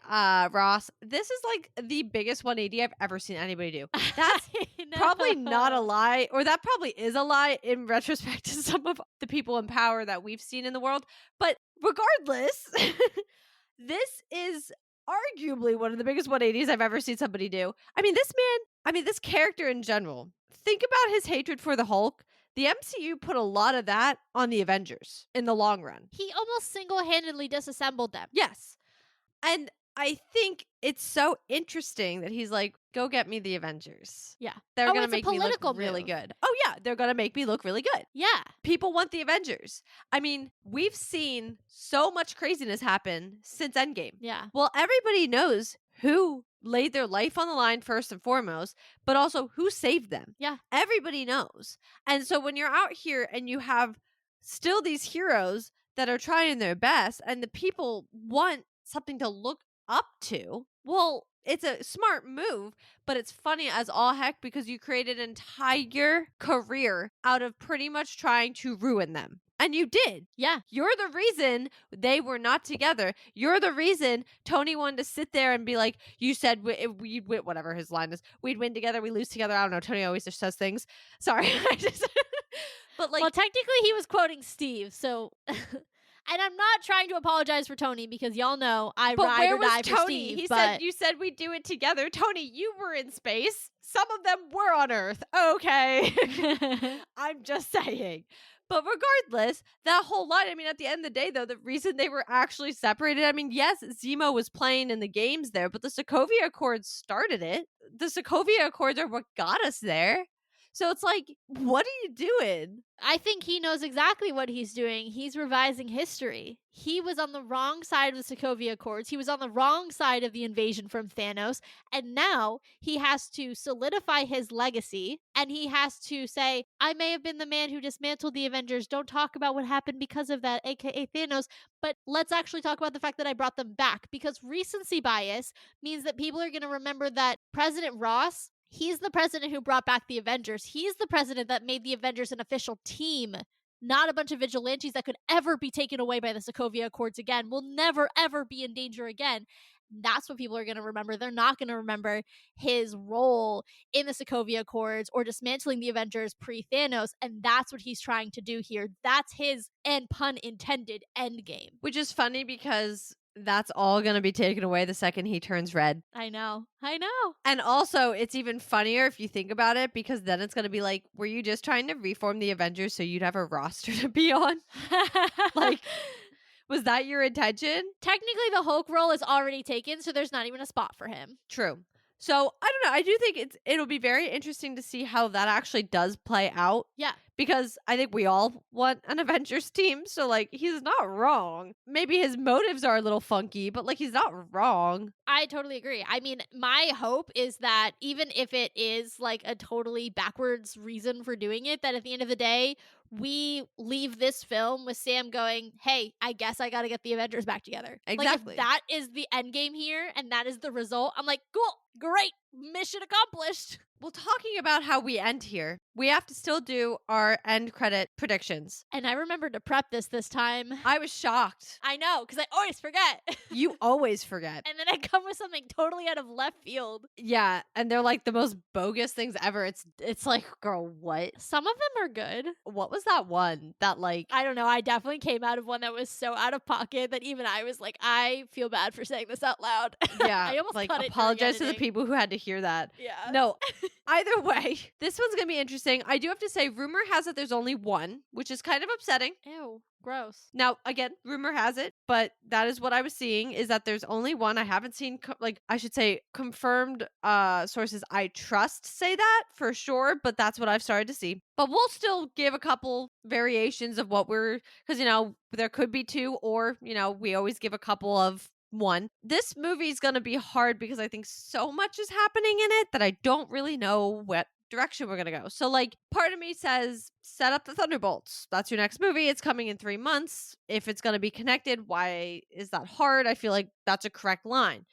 Ross, this is like the biggest 180 I've ever seen anybody do. That's probably not a lie, or that probably is a lie in retrospect to some of the people in power that we've seen in the world. But regardless, this is arguably one of the biggest 180s I've ever seen somebody do. I mean, this character in general, think about his hatred for the Hulk. The MCU put a lot of that on the Avengers in the long run.
He almost single-handedly disassembled them.
Yes. And I think it's so interesting that he's like, go get me the Avengers.
Yeah.
They're
Oh,
going to
it's a
make me look
political
really
move.
good. Oh, yeah. They're going to make me look really good.
Yeah.
People want the Avengers. I mean, we've seen so much craziness happen since Endgame.
Yeah.
Well, everybody knows who laid their life on the line first and foremost, but also who saved them.
Yeah.
Everybody knows. And so when you're out here and you have still these heroes that are trying their best and the people want something to look up to, well, it's a smart move, but it's funny as all heck because you created an entire career out of pretty much trying to ruin them. And you did.
Yeah.
You're the reason they were not together. You're the reason Tony wanted to sit there and be like, you said we'd win, whatever his line is. We'd win together, we lose together. I don't know. Tony always just says things. Sorry. But like,
well, technically he was quoting Steve, so and I'm not trying to apologize for Tony because y'all know I
but
ride
where
or
was
die
Tony?
for Steve.
He
but
said, you said we'd do it together. Tony, you were in space. Some of them were on Earth. Okay. I'm just saying. But regardless, that whole line, I mean, at the end of the day, though, the reason they were actually separated, I mean, yes, Zemo was playing in the games there, but the Sokovia Accords started it. The Sokovia Accords are what got us there. So it's like, what are you doing?
I think he knows exactly what he's doing. He's revising history. He was on the wrong side of the Sokovia Accords. He was on the wrong side of the invasion from Thanos. And now he has to solidify his legacy. And he has to say, I may have been the man who dismantled the Avengers. Don't talk about what happened because of that, aka Thanos. But let's actually talk about the fact that I brought them back. Because recency bias means that people are going to remember that President Ross, he's the president who brought back the Avengers. He's the president that made the Avengers an official team, not a bunch of vigilantes that could ever be taken away by the Sokovia Accords again, will never, ever be in danger again. That's what people are going to remember. They're not going to remember his role in the Sokovia Accords or dismantling the Avengers pre-Thanos, and that's what he's trying to do here. That's his, and pun intended, end game.
Which is funny because that's all going to be taken away the second he turns red.
I know.
And also, it's even funnier if you think about it because then it's going to be like, were you just trying to reform the Avengers so you'd have a roster to be on? Like, was that your intention?
Technically, the Hulk role is already taken, so there's not even a spot for him.
True. So, I don't know, I do think it'll be very interesting to see how that actually does play out,
Yeah.
because I think we all want an Avengers team, so, like, he's not wrong. Maybe his motives are a little funky, but, like, he's not wrong.
I totally agree. I mean, my hope is that even if it is like a totally backwards reason for doing it, that at the end of the day, we leave this film with Sam going, "Hey, I guess I got to get the Avengers back together." Like if
Exactly.
that is the end game here and that is the result, I'm like, "Cool. Great. Mission accomplished."
Well, talking about how we end here, we have to still do our end credit predictions.
And I remembered to prep this time.
I was shocked.
I know, cuz I always forget.
You always forget.
And then I come with something totally out of left field.
Yeah, and they're like the most bogus things ever. It's like, girl, what?
Some of them are good.
What was that one that like
I don't know. I definitely came out of one that was so out of pocket that even I was like, I feel bad for saying this out loud.
yeah,
I almost
like
cut it during
apologize to the
editing.
people who had to hear that.
Yeah.
No, either way, this one's gonna be interesting. I do have to say, rumor has it there's only one, which is kind of upsetting.
Ew. Gross.
Now, again, rumor has it, but that is what I was seeing is that there's only one. I haven't seen like I should say confirmed sources I trust say that for sure, but that's what I've started to see. But we'll still give a couple variations of what we're cuz there could be two or, we always give a couple of one. This movie is going to be hard because I think so much is happening in it that I don't really know what direction we're going to go. So, like, part of me says, set up the Thunderbolts. That's your next movie. It's coming in 3 months. If it's going to be connected, why is that hard? I feel like that's a correct line.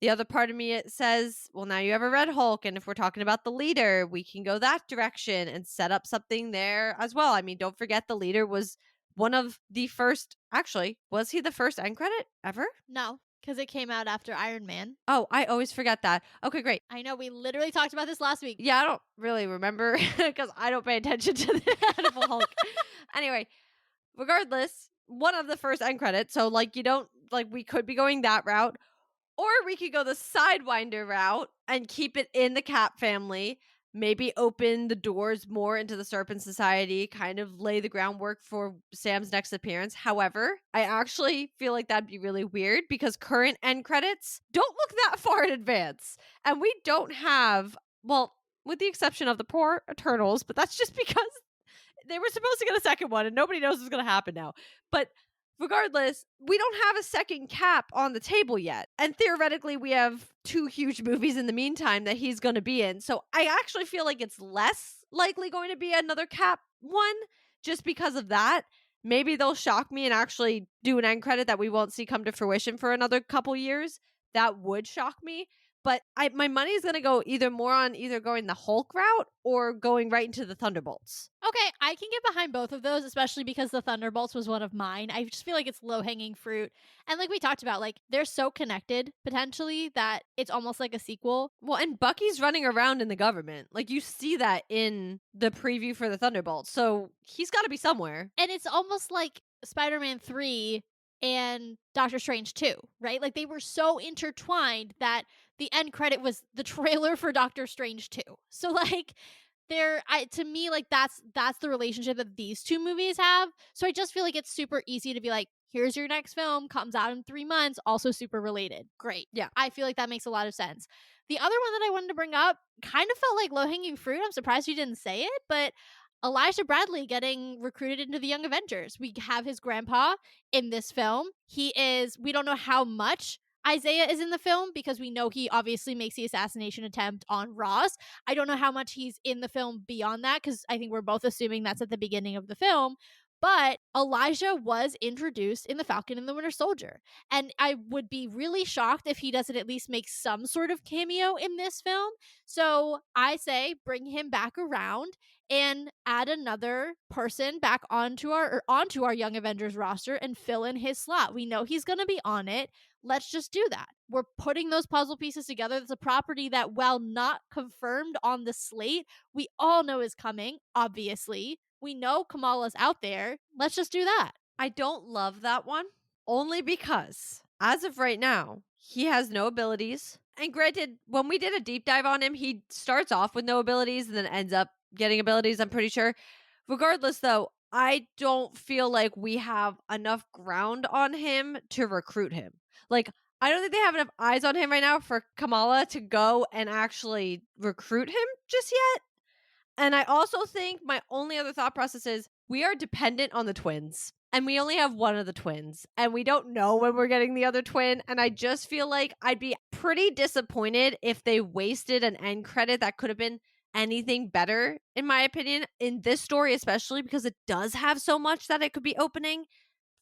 The other part of me it says, well, now you have a Red Hulk. And if we're talking about the leader, we can go that direction and set up something there as well. I mean, don't forget the leader was one of the first, actually, was he the first end credit ever?
No, because it came out after Iron Man.
Oh, I always forget that. Okay, great.
I know we literally talked about this last week.
Yeah, I don't really remember because I don't pay attention to the Incredible Hulk. Anyway, regardless, one of the first end credits. So, like, you don't, like, we could be going that route, or we could go the Sidewinder route and keep it in the Cap family, maybe open the doors more into the Serpent Society, kind of lay the groundwork for Sam's next appearance. However, I actually feel like that'd be really weird because current end credits don't look that far in advance. And we don't have, well, with the exception of the poor Eternals, but that's just because they were supposed to get a second one and nobody knows what's going to happen now. But regardless, we don't have a second Cap on the table yet. And theoretically, we have two huge movies in the meantime that he's going to be in. So I actually feel like it's less likely going to be another Cap one just because of that. Maybe they'll shock me and actually do an end credit that we won't see come to fruition for another couple years. That would shock me. But my money is going to go either more on either going the Hulk route or going right into the Thunderbolts.
Okay, I can get behind both of those, especially because the Thunderbolts was one of mine. I just feel like it's low hanging fruit. And like we talked about, like they're so connected potentially that it's almost like a sequel.
Well, and Bucky's running around in the government. Like, you see that in the preview for the Thunderbolts. So he's got to be somewhere.
And it's almost like Spider Man 3 and Doctor Strange 2, right? Like they were so intertwined that the end credit was the trailer for Doctor Strange 2. So like to me like that's the relationship that these two movies have. So I just feel like it's super easy to be like, here's your next film, comes out in 3 months, also super related. Great.
Yeah.
I feel like that makes a lot of sense. The other one that I wanted to bring up kind of felt like low hanging fruit. I'm surprised you didn't say it, but Elijah Bradley getting recruited into the Young Avengers. We have his grandpa in this film. We don't know how much Isaiah is in the film because we know he obviously makes the assassination attempt on Ross. I don't know how much he's in the film beyond that because I think we're both assuming that's at the beginning of the film. But Elijah was introduced in The Falcon and the Winter Soldier. And I would be really shocked if he doesn't at least make some sort of cameo in this film. So I say bring him back around and add another person back onto our Young Avengers roster and fill in his slot. We know he's going to be on it. Let's just do that. We're putting those puzzle pieces together. It's a property that, while not confirmed on the slate, we all know is coming, obviously. We know Kamala's out there. Let's just do that.
I don't love that one only because, as of right now, he has no abilities. And granted, when we did a deep dive on him, he starts off with no abilities and then ends up getting abilities, I'm pretty sure. Regardless, though, I don't feel like we have enough ground on him to recruit him. Like, I don't think they have enough eyes on him right now for Kamala to go and actually recruit him just yet. And I also think my only other thought process is we are dependent on the twins. And we only have one of the twins. And we don't know when we're getting the other twin. And I just feel like I'd be pretty disappointed if they wasted an end credit that could have been anything better, in my opinion, in this story, especially because it does have so much that it could be opening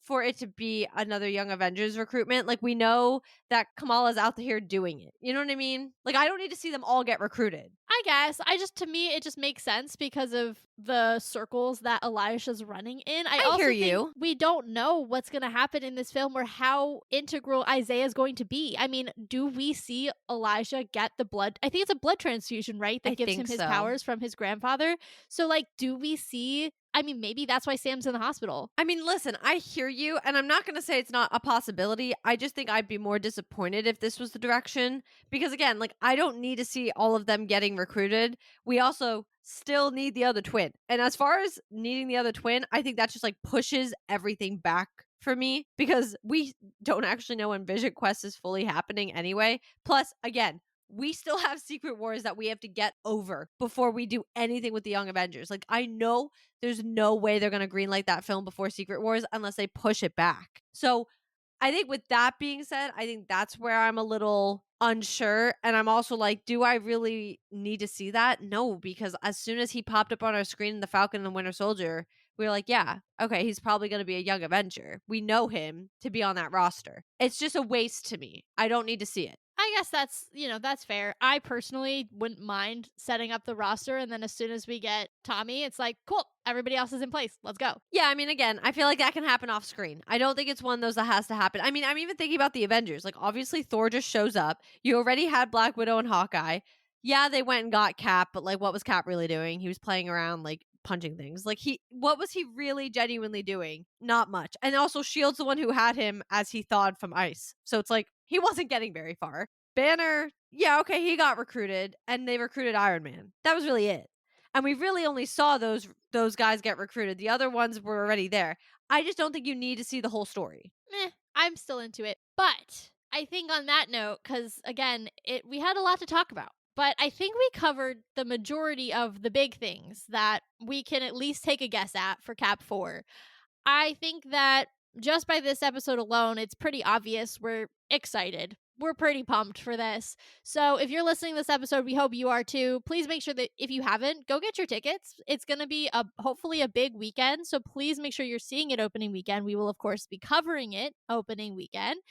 for it to be another Young Avengers recruitment. Like, we know that Kamala's out here doing it. You know what I mean? Like, I don't need to see them all get recruited.
I guess. To me, it just makes sense because of the circles that Elisha's running in. I
I
also
hear
think
you.
we don't know what's going to happen in this film or how integral Isaiah is going to be. I mean, do we see Elijah get the blood? I think it's a blood transfusion, right?
I
That gives him
think
his
so.
powers from his grandfather. So, like, do we see? I mean, maybe that's why Sam's in the hospital.
I mean, listen, I hear you, and I'm not going to say it's not a possibility. I just think I'd be more disappointed if this was the direction. Because again, like, I don't need to see all of them getting recruited. We also still need the other twin. And as far as needing the other twin, I think that just like pushes everything back for me because we don't actually know when Vision Quest is fully happening anyway. Plus, again, we still have Secret Wars that we have to get over before we do anything with the Young Avengers. Like, I know there's no way they're going to greenlight that film before Secret Wars unless they push it back. So, I think with that being said, I think that's where I'm a little unsure. And I'm also like, do I really need to see that? No, because as soon as he popped up on our screen in The Falcon and the Winter Soldier, we were like, yeah, okay, he's probably going to be a Young Avenger. We know him to be on that roster. It's just a waste to me. I don't need to see it.
I guess that's fair. I personally wouldn't mind setting up the roster and then as soon as we get Tommy, it's like, cool, everybody else is in place. Let's go.
Yeah, I mean, again, I feel like that can happen off screen. I don't think it's one of those that has to happen. I mean, I'm even thinking about the Avengers. Like, obviously, Thor just shows up. You already had Black Widow and Hawkeye. Yeah, they went and got Cap, but like, what was Cap really doing? He was playing around, like punching things. Like, what was he really genuinely doing? Not much. And also, Shield's the one who had him as he thawed from ice. So it's like he wasn't getting very far. Banner, yeah, okay, he got recruited, and they recruited Iron Man. That was really it. And we really only saw those guys get recruited. The other ones were already there. I just don't think you need to see the whole story.
I'm still into it. But I think on that note, because again, we had a lot to talk about. But I think we covered the majority of the big things that we can at least take a guess at for Cap 4. I think that just by this episode alone, it's pretty obvious we're excited. We're pretty pumped for this. So if you're listening to this episode, we hope you are too. Please make sure that if you haven't, go get your tickets. It's going to be hopefully a big weekend. So please make sure you're seeing it opening weekend. We will of course be covering it opening weekend.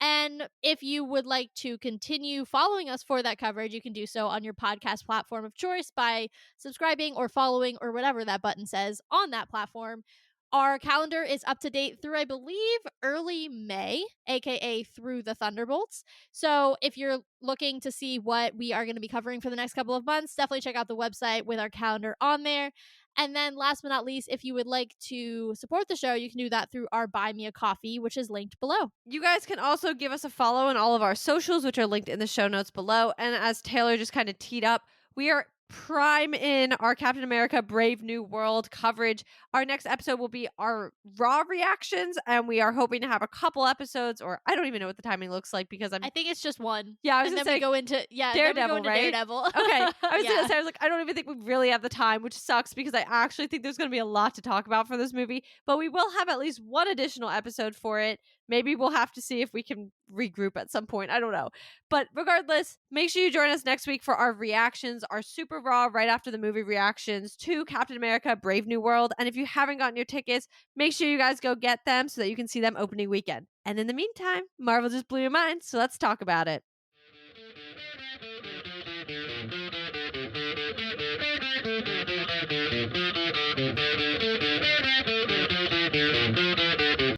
And if you would like to continue following us for that coverage, you can do so on your podcast platform of choice by subscribing or following or whatever that button says on that platform. Our calendar is up to date through, I believe, early May, aka through the Thunderbolts. So if you're looking to see what we are going to be covering for the next couple of months, definitely check out the website with our calendar on there. And then last but not least, if you would like to support the show, you can do that through our Buy Me a Coffee, which is linked below.
You guys can also give us a follow on all of our socials, which are linked in the show notes below. And as Taylor just kind of teed up, we are prime in our Captain America Brave New World coverage. Our next episode will be our Raw reactions, and we are hoping to have a couple episodes, or I don't even know what the timing looks like because
I think it's just one.
Yeah, I was
and
gonna
then
say
we go into
Daredevil, right?
Daredevil.
Okay. I was
Yeah.
gonna say, I was like, I don't even think we really have the time, which sucks because I actually think there's gonna be a lot to talk about for this movie. But we will have at least one additional episode for it. Maybe we'll have to see if we can regroup at some point. I don't know. But regardless, make sure you join us next week for our reactions, our super raw right after the movie reactions to Captain America Brave New World. And if you haven't gotten your tickets, make sure you guys go get them so that you can see them opening weekend. And in the meantime, Marvel just blew your mind, so let's talk about it.